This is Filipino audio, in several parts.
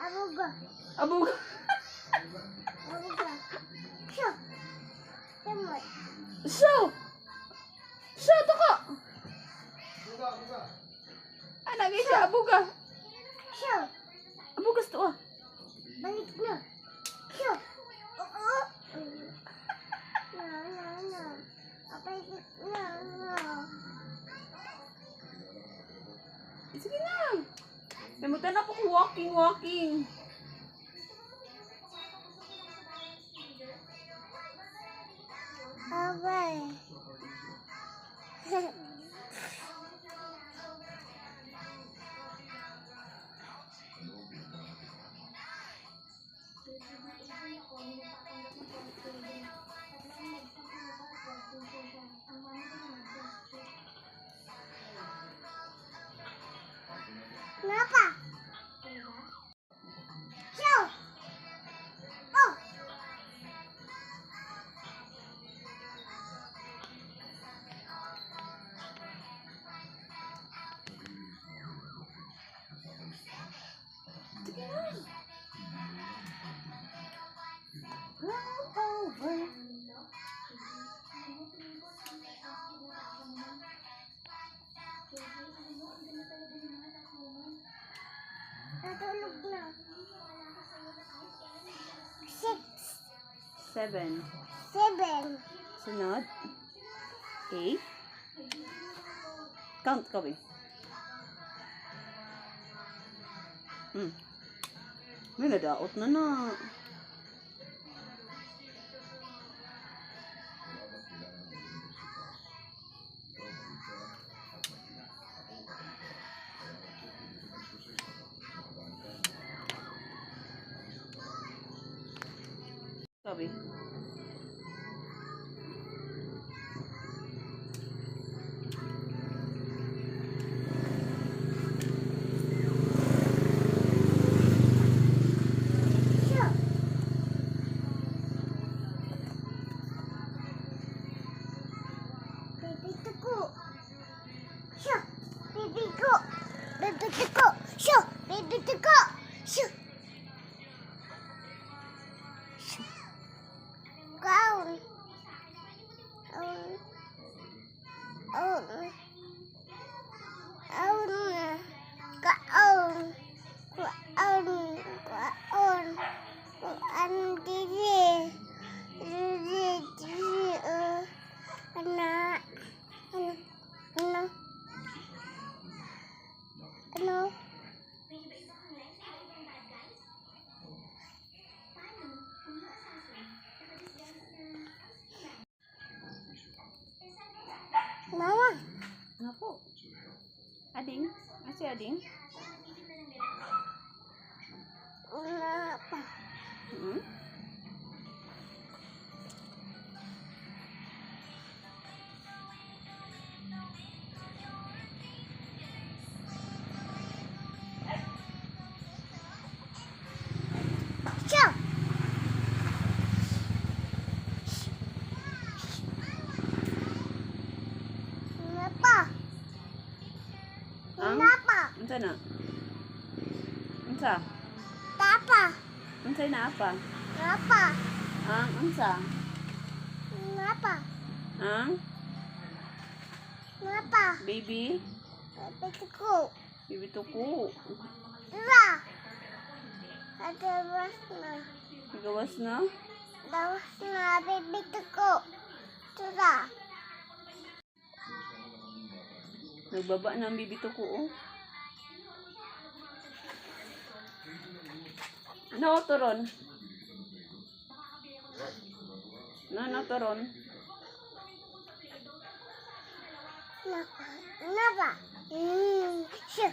Abuga. Abuga. Abuga. Siya. Semot. So. So, to ko. Ah, lagi siya. Abuga. Siya. Abugas to ah. Balik na. Siya. Oo. Na. Balik na. Sige na. Namutan na po ko walking. Abay. Kenapa? Siyo. Oh. Sige na. Roll over. Natulog na. 6, 7. 7. Sunod. 8. Count ka, be. May nadaot na na. Sabi. Siyo. Bibig ko. Siyo. Bibig ko. Bibig ko. Siyo. Bibig ko. Siyo. Gaun. Ano? Mama. Ano po? Ading? Asi ading? Kenapa? Hmm? Siyo. Kenapa? Ang? Kenapa? Unsa na? Unsa? Kenapa? Unsay na apa? Kenapa? Ang unsa? Kenapa? Ang? Kenapa? Baby? Bibig ko. Baby tuko. Diba? Ada was na. Gawas na? Dawas na bibig ko. Diba? Nagbaba na ang baby tuko oh. No, turon. No, turon. Kenapa? Siyo.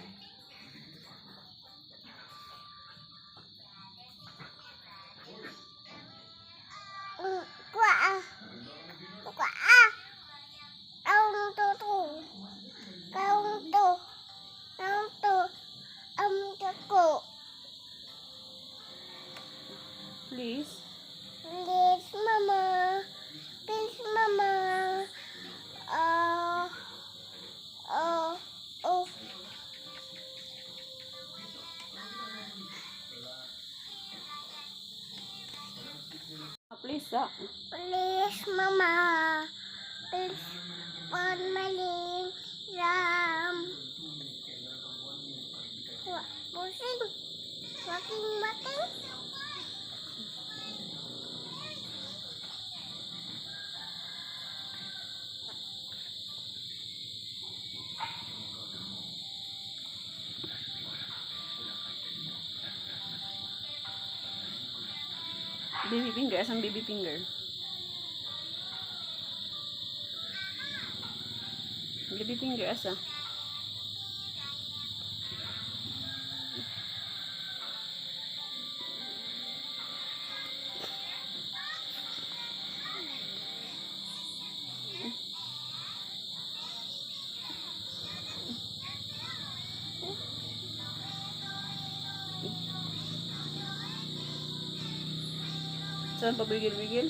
Kuah. Kaung tu. Please. Please, Mama. Please, Mama. Isa. Please, Mama. Please, maling ram. Pusing. Making. Baby finger. Asang baby finger? Baby finger asa? Saan pa bigil-bigil?